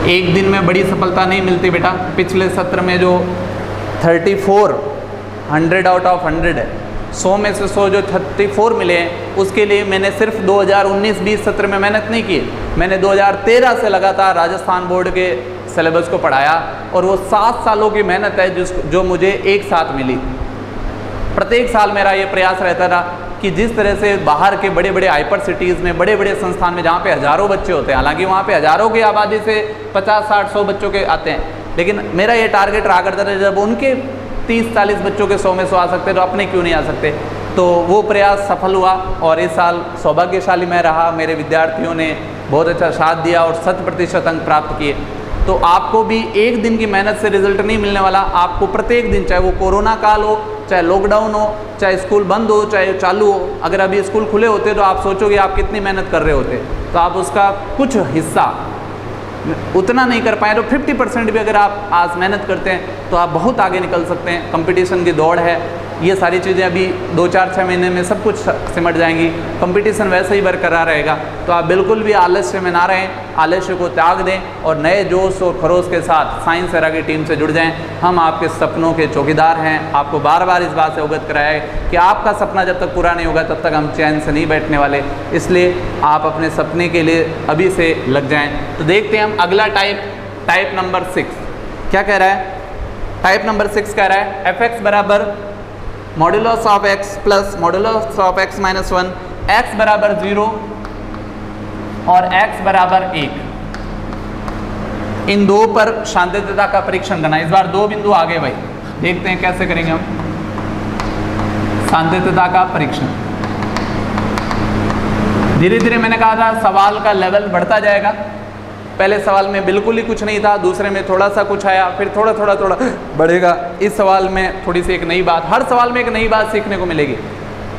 एक दिन में बड़ी सफलता नहीं मिलती बेटा। पिछले सत्र में जो 34 100 आउट ऑफ 100 है, 100 में से 100 जो 34 मिले हैं, उसके लिए मैंने सिर्फ 2019-20 सत्र में मेहनत नहीं की, मैंने 2013 से लगातार राजस्थान बोर्ड के सिलेबस को पढ़ाया, और वो 7 सालों की मेहनत है जो मुझे एक साथ मिली। प्रत्येक साल मेरा ये प्रयास रहता था कि जिस तरह से बाहर के बड़े बड़े हाइपर सिटीज़ में, बड़े बड़े संस्थान में जहाँ पे हज़ारों बच्चे होते हैं, हालांकि वहाँ पे हज़ारों की आबादी से 50-60-100 बच्चों के आते हैं, लेकिन मेरा ये टारगेट रहा करता था जब उनके 30-40 बच्चों के 100 में 100 आ सकते तो अपने क्यों नहीं आ सकते। तो वो प्रयास सफल हुआ और इस साल सौभाग्यशाली मैं रहा, मेरे विद्यार्थियों ने बहुत अच्छा साथ दिया और 100% अंक प्राप्त किए। तो आपको भी एक दिन की मेहनत से रिजल्ट नहीं मिलने वाला, आपको प्रत्येक दिन, चाहे वो कोरोना काल हो, चाहे लॉकडाउन हो, चाहे स्कूल बंद हो, चाहे चालू हो, अगर अभी स्कूल खुले होते तो आप सोचोगे आप कितनी मेहनत कर रहे होते, तो आप उसका कुछ हिस्सा उतना नहीं कर पाए तो 50% भी अगर आप आज मेहनत करते हैं तो आप बहुत आगे निकल सकते हैं। कंपटीशन की दौड़ है, ये सारी चीज़ें अभी 2-4-6 महीने में सब कुछ सिमट जाएंगी, कंपटीशन वैसे ही बरकरार रहेगा। तो आप बिल्कुल भी आलस्य में ना रहें, आलस्य को त्याग दें और नए जोश और खरोश के साथ साइंस एरा की टीम से जुड़ जाएं। हम आपके सपनों के चौकीदार हैं। आपको बार बार इस बात से अवगत कराया है कि आपका सपना जब तक पूरा नहीं होगा तब तक हम चैन से नहीं बैठने वाले, इसलिए आप अपने सपने के लिए अभी से लग जाएँ। तो देखते हैं हम अगला टाइप नंबर 6 क्या कह रहा है। टाइप नंबर 6 कह रहा है एफ एक्स बराबर modulus of x plus modulus of x minus 1, x बराबर 0 और एक्स बराबर 1। इन दो पर शांतता का परीक्षण करना। इस बार 2 बिंदु आगे भाई, देखते हैं कैसे करेंगे हम शांतता का परीक्षण। धीरे धीरे मैंने कहा था सवाल का लेवल बढ़ता जाएगा। पहले सवाल में बिल्कुल ही कुछ नहीं था, दूसरे में थोड़ा सा कुछ आया, फिर थोड़ा बढ़ेगा। इस सवाल में थोड़ी सी एक नई बात, हर सवाल में एक नई बात सीखने को मिलेगी।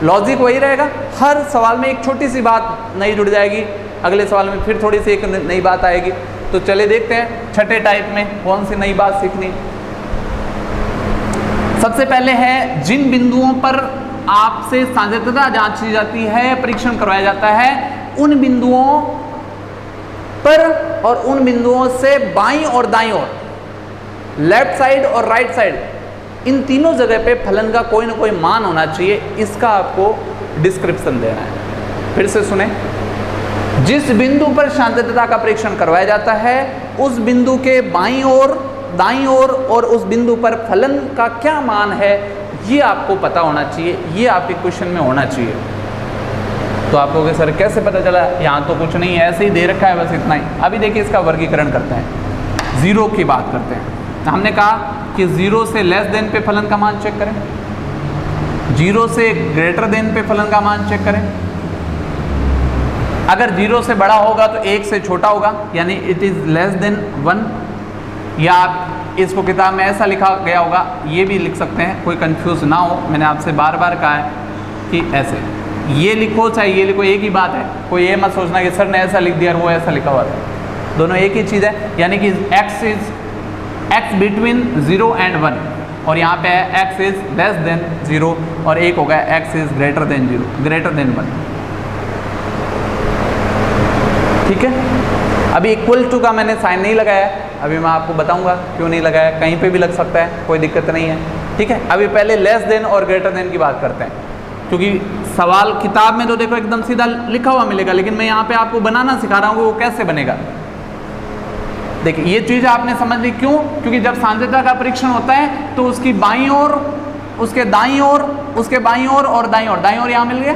लॉजिक वही रहेगा, हर सवाल में एक छोटी सी बात नई जुड़ जाएगी, अगले सवाल में फिर थोड़ी सी एक नई बात आएगी। तो चले देखते हैं छठे टाइप में कौन सी नई बात सीखनी। सबसे पहले है जिन बिंदुओं पर आपसे सांद्रता जांची जाती है, परीक्षण करवाया जाता है, उन बिंदुओं पर और उन बिंदुओं से बाईं और दाईं ओर, लेफ्ट साइड और राइट साइड, इन तीनों जगह पे फलन का कोई ना कोई मान होना चाहिए। इसका आपको डिस्क्रिप्शन देना है। फिर से सुने, जिस बिंदु पर शांतता का परीक्षण करवाया जाता है उस बिंदु के बाईं ओर, दाईं ओर और उस बिंदु पर फलन का क्या मान है, ये आपको पता होना चाहिए, ये आपके क्वेश्चन में होना चाहिए। तो आप कहोगे सर कैसे पता चला, यहाँ तो कुछ नहीं है, ऐसे ही दे रखा है बस इतना ही। अभी देखिए इसका वर्गीकरण करते हैं, जीरो की बात करते हैं। हमने कहा कि जीरो से लेस देन पे फलन का मान चेक करें, जीरो से ग्रेटर देन पे फलन का मान चेक करें। अगर जीरो से बड़ा होगा तो एक से छोटा होगा, यानी इट इज लेस देन 1, या आप इसको किताब में ऐसा लिखा गया होगा, ये भी लिख सकते हैं, कोई कंफ्यूज ना हो। मैंने आपसे बार बार कहा है कि ऐसे ये लिखो चाहे ये लिखो, एक ही बात है। कोई ये मत सोचना कि सर ने ऐसा लिख दिया और वो ऐसा लिखा हुआ था, दोनों एक ही चीज़ है। यानी कि x बिटवीन 0 and 1, और यहाँ पे है x इज लेस देन 0, और एक होगा x is greater then 0, greater than 1। ठीक है, अभी इक्वल टू का मैंने साइन नहीं लगाया, अभी मैं आपको बताऊंगा क्यों नहीं लगाया, कहीं पे भी लग सकता है, कोई दिक्कत नहीं है। ठीक है, अभी पहले लेस देन और ग्रेटर देन की बात करते हैं, क्योंकि सवाल किताब में तो देखो एकदम सीधा लिखा हुआ मिलेगा, लेकिन मैं यहाँ पे आपको बनाना सिखा रहा हूँ वो कैसे बनेगा। देखिए ये चीज़ आपने समझ ली, क्यों? क्योंकि जब सांद्रता का परीक्षण होता है तो उसकी बाईं ओर, उसके दाईं ओर, उसके बाईं ओर और दाईं ओर, दाईं ओर यहाँ मिल गया,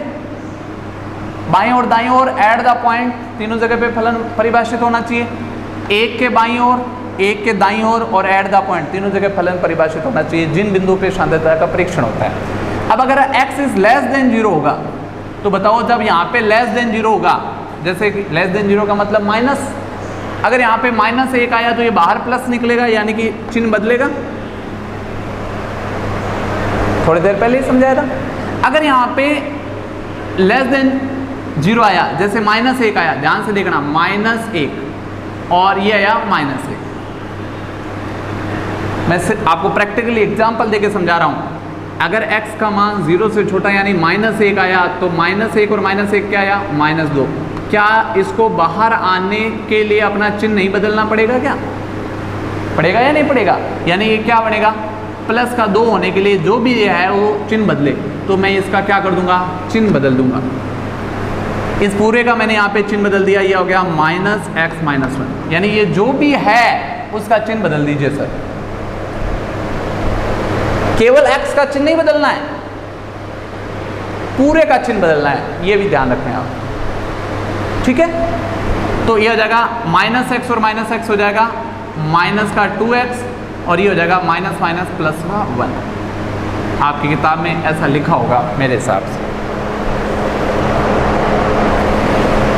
बाईं और दाईं ओर एट द पॉइंट, तीनों जगह पे फलन परिभाषित होना चाहिए। एक के बाईं ओर, एक के दाईं ओर और एट द पॉइंट, तीनों जगह फलन परिभाषित होना चाहिए जिन बिंदु पे सांद्रता का परीक्षण होता है। अब अगर x इज लेस देन 0 होगा तो बताओ, जब यहाँ पे लेस देन 0 होगा, जैसे कि लेस देन 0 का मतलब माइनस, अगर यहाँ पे -1 आया तो ये बाहर प्लस निकलेगा, यानी कि चिन्ह बदलेगा। थोड़ी देर पहले ही समझाया था। अगर यहाँ पे लेस देन 0 आया, जैसे -1 आया, ध्यान से देखना, -1 और ये आया -1, मैं सिर्फ आपको प्रैक्टिकली एग्जाम्पल देके समझा रहा हूँ। अगर x का मान 0 से छोटा यानी -1 आया तो -1 और -1 क्या आया, -2। क्या इसको बाहर आने के लिए अपना चिन्ह नहीं बदलना पड़ेगा? क्या पड़ेगा या नहीं पड़ेगा? यानी ये क्या बनेगा, प्लस का 2 होने के लिए जो भी ये है वो चिन्ह बदले, तो मैं इसका क्या कर दूंगा, चिन्ह बदल दूंगा। इस पूरे का मैंने यहाँ पे चिन्ह बदल दिया, ये हो गया -x -1, यानी ये जो भी है उसका चिन्ह बदल दीजिए सर। केवल x का चिन्ह नहीं बदलना है, पूरे का चिन्ह बदलना है, ये भी ध्यान रखें आप। ठीक है, तो ये हो जाएगा -x और -x हो जाएगा माइनस का 2x, और ये हो जाएगा माइनस माइनस प्लस का 1। आपकी किताब में ऐसा लिखा होगा मेरे हिसाब से।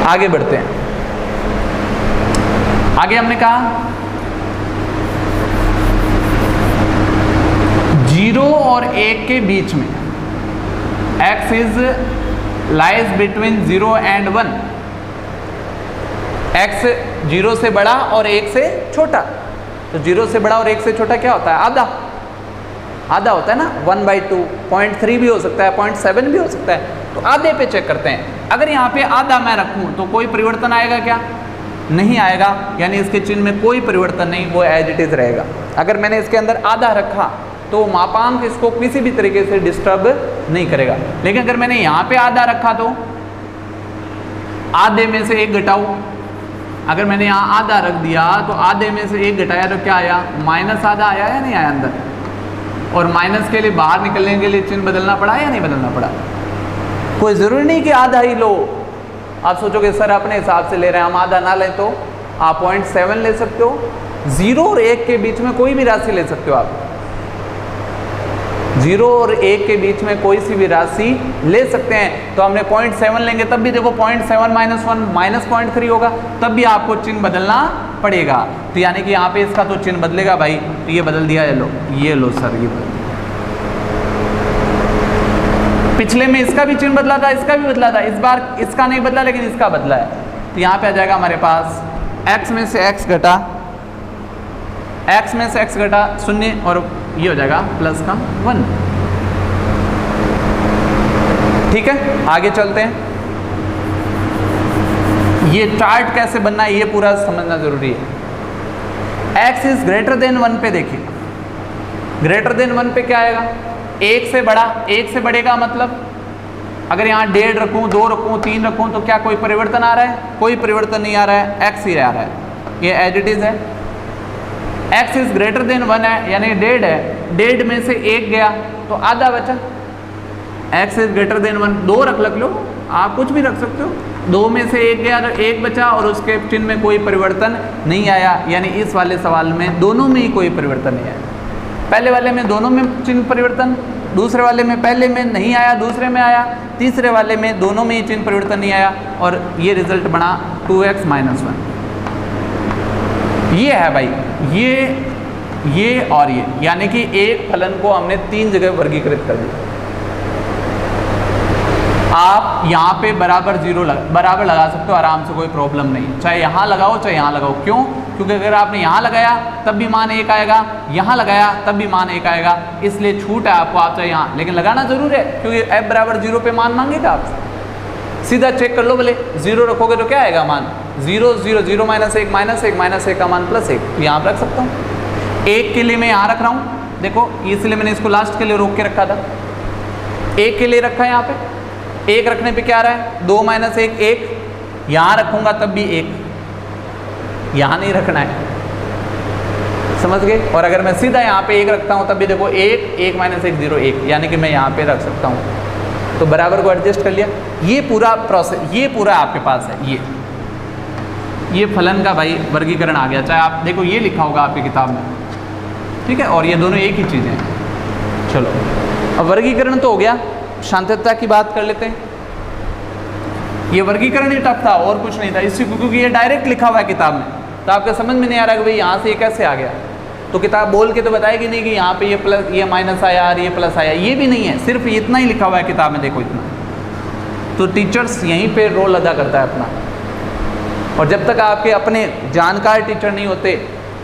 आगे बढ़ते हैं। आगे हमने कहा 0 और 1 के बीच में x is lies between 0 and 1, x 0 से बड़ा और 1 से छोटा। तो 0 से बड़ा और 1 से छोटा क्या होता है, आधा, आधा होता है ना, 1/2, 0.3 भी हो सकता है, 0.7 भी हो सकता है। तो आधे पे चेक करते हैं। अगर यहाँ पे आधा मैं रखूँ तो कोई परिवर्तन आएगा क्या? नहीं आएगा, यानी इसके चिन्ह में कोई परिवर्तन नहीं, वो एज इट इज रहेगा। अगर मैंने इसके अंदर आधा रखा तो मापांक इसको किसी भी तरीके से डिस्टर्ब नहीं करेगा। लेकिन अगर मैंने यहाँ पे आधा रखा तो आधे में से 1 घटाओ, अगर मैंने यहाँ आधा रख दिया तो आधे में से 1 घटाया तो क्या आया, -आधा आया या नहीं आया अंदर? और माइनस के लिए बाहर निकलने के लिए चिन्ह बदलना पड़ा या नहीं बदलना पड़ा? कोई ज़रूरी नहीं कि आधा ही लो। आप सोचोगे सर अपने हिसाब से ले रहे हैं, हम आधा ना लें तो आप 0.7 ले सकते हो। 0 और 1 के बीच में कोई भी राशि ले सकते हो आप, 0 और 1 के बीच में कोई सी भी राशि ले सकते हैं। तो हमने 0.7 लेंगे तब भी देखो 0.7 - 1 -0.3 होगा, तब भी आपको चिन्ह बदलना पड़ेगा। तो यानी कि यहाँ पे इसका तो चिन्ह बदलेगा भाई, तो ये बदल दिया, ये लो सर, ये बदल। पिछले में इसका भी चिन्ह बदला था, इसका भी बदला था, इस बार इसका नहीं बदला लेकिन इसका बदला है। तो यहाँ पे आ जाएगा हमारे पास x में से x घटा 0 और ये हो जाएगा प्लस का 1। ठीक है, आगे चलते हैं। ये चार्ट कैसे बनना है ये पूरा समझना जरूरी है। x इज ग्रेटर देन 1 पे देखिए, ग्रेटर देन 1 पे क्या आएगा, 1 से बड़ा, 1 से बड़े का मतलब अगर यहाँ 1.5 रखूँ, 2 रखूँ, 3 रखूँ तो क्या कोई परिवर्तन आ रहा है? कोई परिवर्तन नहीं आ रहा है, x ही आ रहा है, ये एज इट इज है। x इज ग्रेटर देन 1 है यानी 1.5 है, 1.5 में से 1 गया तो आधा बचा। x इज ग्रेटर देन 1, 2 रख लो, आप कुछ भी रख सकते हो, 2 में से 1 गया तो 1 बचा और उसके चिन्ह में कोई परिवर्तन नहीं आया, यानी इस वाले सवाल में दोनों में ही कोई परिवर्तन नहीं आया। पहले वाले में दोनों में चिन्ह परिवर्तन, दूसरे वाले में पहले में नहीं आया, दूसरे में आया, तीसरे वाले में दोनों में ही चिन्ह परिवर्तन नहीं आया और ये रिजल्ट बना 2x - 1। ये है भाई, ये और ये, यानी कि एक फलन को हमने 3 जगह वर्गीकृत कर दिया। आप यहाँ पे बराबर लगा सकते हो आराम से, कोई प्रॉब्लम नहीं, चाहे यहाँ लगाओ चाहे यहाँ लगाओ। क्यों? क्योंकि अगर आपने यहाँ लगाया तब भी मान 1 आएगा, यहाँ लगाया तब भी मान 1 आएगा, इसलिए छूट है आपको, आप चाहे यहाँ, लेकिन लगाना जरूर है क्योंकि f बराबर 0 पे मान मांगेगा आपसे। सीधा चेक कर लो, भले 0 रखोगे तो क्या आएगा मान, 0 0 0 -1 -1 -1 का मान +1, यहाँ पर रख सकता हूँ। 1 के लिए मैं यहाँ रख रहा हूँ, देखो इसलिए मैंने इसको लास्ट के लिए रोक के रखा था, 1 के लिए रखा है यहाँ पे। 1 रखने पे क्या आ रहा है, 2 - 1 1, यहाँ रखूँगा तब भी 1, यहाँ नहीं रखना है, समझ गए। और अगर मैं सीधा यहाँ पे 1 रखता हूँ तब भी देखो 1 1 - 1 0 1, यानी कि मैं यहाँ पे रख सकता हूँ, तो बराबर को एडजस्ट कर लिया। ये पूरा प्रोसेस, ये पूरा आपके पास है, ये फलन का भाई वर्गीकरण आ गया, चाहे आप देखो ये लिखा होगा आपकी किताब में, ठीक है, और ये दोनों एक ही चीज़ें हैं। चलो अब वर्गीकरण तो हो गया, शांतता की बात कर लेते हैं। ये वर्गीकरण ही टफ था और कुछ नहीं था, इसी क्योंकि ये डायरेक्ट लिखा हुआ है किताब में, तो आपके समझ में नहीं आ रहा कि भाई यहाँ से ये कैसे आ गया, तो किताब बोल के तो बताएगी नहीं कि यहाँ पे ये प्लस, ये माइनस आया और ये प्लस आया, ये भी नहीं है, सिर्फ इतना ही लिखा हुआ है किताब में, देखो इतना। तो टीचर्स यहीं पे रोल अदा करता है अपना, और जब तक आपके अपने जानकार टीचर नहीं होते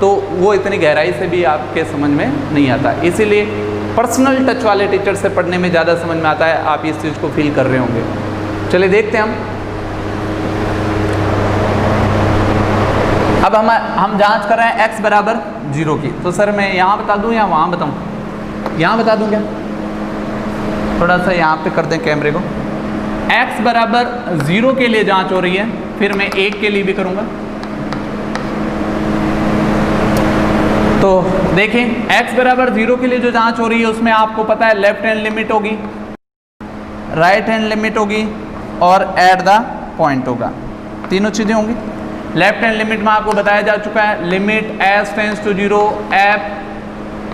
तो वो इतनी गहराई से भी आपके समझ में नहीं आता। इसीलिए पर्सनल टच वाले टीचर से पढ़ने में ज़्यादा समझ में आता है, आप इस चीज़ को फील कर रहे होंगे। चलिए देखते हैं हम। अब हम जांच कर रहे हैं x बराबर 0 की, तो सर मैं यहाँ बता दूँ या वहाँ बताऊँ? यहाँ बता दूँ क्या? थोड़ा सा यहाँ पे कर दें कैमरे को। x बराबर 0 के लिए जांच हो रही है, फिर मैं 1 के लिए भी करूँगा। तो देखें x बराबर 0 के लिए जो जांच हो रही है उसमें आपको पता है लेफ्ट हैंड लिमिट होगी, राइट हैंड लिमिट होगी और एट द पॉइंट होगा, तीनों चीज़ें होंगी। लेफ्ट हैंड लिमिट में आपको बताया जा चुका है, limit s tends to 0 f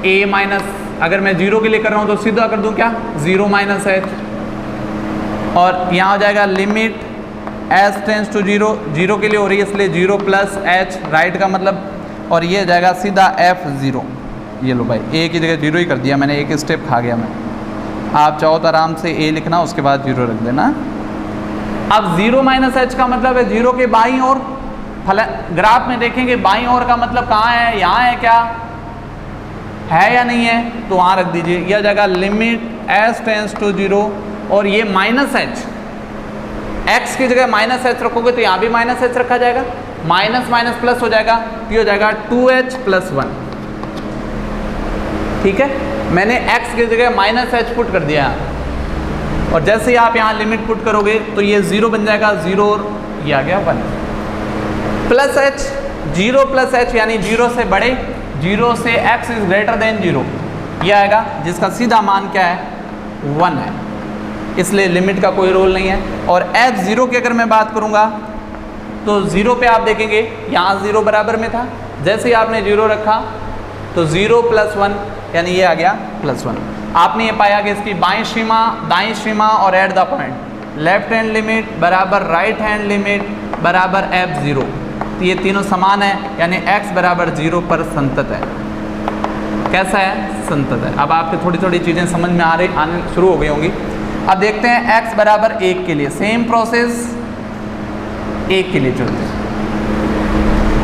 a minus, अगर मैं 0 के लिए कर रहा हूँ तो सीधा कर दूँ क्या, 0 - h, और यहाँ हो जाएगा लिमिट s टेंस टू 0, 0 के लिए हो रही है इसलिए 0 + h राइट का मतलब, और ये जाएगा सीधा f0। ये लो भाई, a की जगह 0 ही कर दिया मैंने, एक स्टेप खा गया मैं। आप चाहो तो आराम से a लिखना, उसके बाद 0 रख देना। अब 0 - h का मतलब है 0 के बाईं ओर, ग्राफ में देखेंगे बाईं ओर का मतलब कहाँ है, यहाँ है क्या, है या नहीं है, तो वहाँ रख दीजिए। यह जगह लिमिट s टेंस टू 0 और ये -h, x की जगह -h रखोगे तो यहाँ भी -h रखा जाएगा, माइनस माइनस प्लस हो जाएगा, तो हो जाएगा 2h + 1। ठीक है, मैंने x की जगह -h पुट कर दिया, और जैसे ही आप यहाँ लिमिट पुट करोगे तो ये 0 बन जाएगा, 0 और ये आ गया 1 + h, 0 + h यानी 0 से बड़े, 0 से x इज ग्रेटर देन 0, ये आएगा जिसका सीधा मान क्या है 1 है, इसलिए लिमिट का कोई रोल नहीं है। और f0 की अगर मैं बात करूँगा तो 0 पे आप देखेंगे यहाँ 0 बराबर में था, जैसे ही आपने 0 रखा तो 0 + 1 यानी ये आ गया +1। आपने ये पाया कि इसकी बाईं सीमा, दाईं सीमा और eight the point, left hand limit बराबर राइट हैंड लिमिट बराबर f0, तो ये तीनों समान है, यानी x बराबर 0 पर संतत है। कैसा है? संतत है। अब आपके थोड़ी थोड़ी चीज़ें समझ में आने शुरू हो गई होंगी। अब देखते हैं x बराबर 1 के लिए, सेम प्रोसेस 1 के लिए चलते हैं।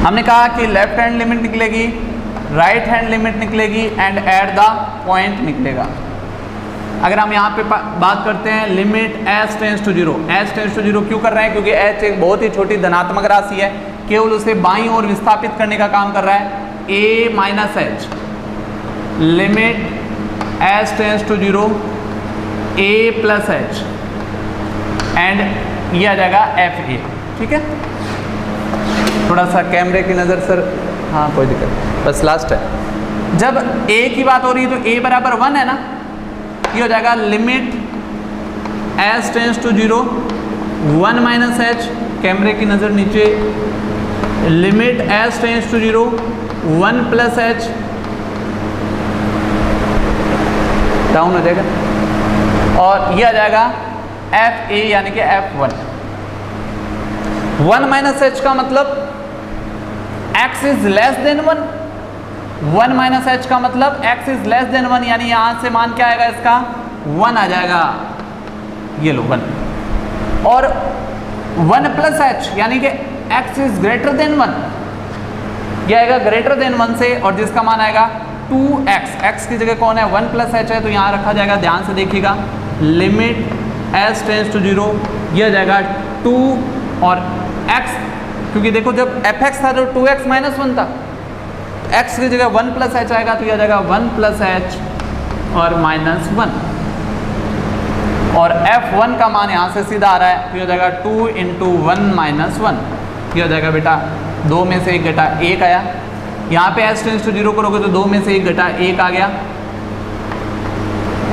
हमने कहा कि लेफ्ट हैंड लिमिट निकलेगी राइट हैंड लिमिट निकलेगी एंड एट द पॉइंट निकलेगा। अगर हम यहाँ पे बात करते हैं limit h tends to 0, h tends to 0 क्यों कर रहे हैं? क्योंकि h एक बहुत ही छोटी धनात्मक राशि है, केवल उसे बाईं ओर विस्थापित करने का काम कर रहा है। a minus h, limit h tends to 0 a plus h and ये आ जाएगा एफ ए। ठीक है, थोड़ा सा कैमरे की नज़र सर, हाँ कोई दिक्कत, बस लास्ट है। जब a की बात हो रही है तो a बराबर 1 है ना, ये हो जाएगा limit h tends to 0 1 minus h, कैमरे की नज़र नीचे, limit h tends to 0 1 plus h, down हो जाएगा, और ये आ जाएगा एफ ए यानी कि F1। 1 माइनस एच का मतलब x is less than 1, 1 minus H का मतलब x इज लेस देन 1, यानी यहां से मान क्या आएगा इसका 1 आ जाएगा, ये लो 1। और 1 प्लस एच यानी कि x इज ग्रेटर देन 1, ये आएगा ग्रेटर देन 1 से, और जिसका मान आएगा 2x, x की जगह कौन है 1 प्लस एच है तो यहां रखा जाएगा, ध्यान से देखिएगा, लिमिट h टेंस टू 0, ये आ जाएगा 2 और x, क्योंकि देखो जब fx था तो 2x माइनस 1 था, x की जगह 1 प्लस एच आएगा तो ये आ जाएगा 1 प्लस एच और माइनस 1, और f1 का मान यहाँ से सीधा आ रहा है तो ये हो जाएगा 2 इंटू 1 माइनस 1, ये हो जाएगा बेटा 2 में से 1 घटा 1 आया, यहाँ पे h टेंस टू 0 करोगे तो 2 में से 1 घटा 1 आ गया,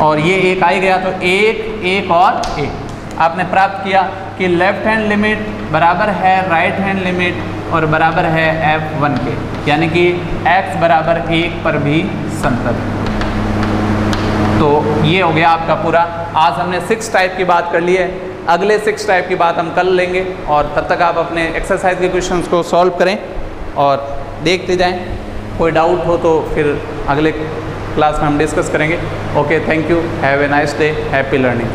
और ये 1 आ ही गया तो 1 1 और 1 आपने प्राप्त किया कि लेफ्ट हैंड लिमिट बराबर है राइट हैंड लिमिट और बराबर है F1 के, यानी कि x बराबर 1 पर भी संतत। तो ये हो गया आपका पूरा। आज हमने 6 टाइप की बात कर ली है, अगले 6 टाइप की बात हम कल लेंगे, और तब तक आप अपने एक्सरसाइज के क्वेश्चंस को सॉल्व करें और देखते जाएं। कोई डाउट हो तो फिर अगले क्लास में हम डिस्कस करेंगे। Okay, thank you, have a nice day, happy learning.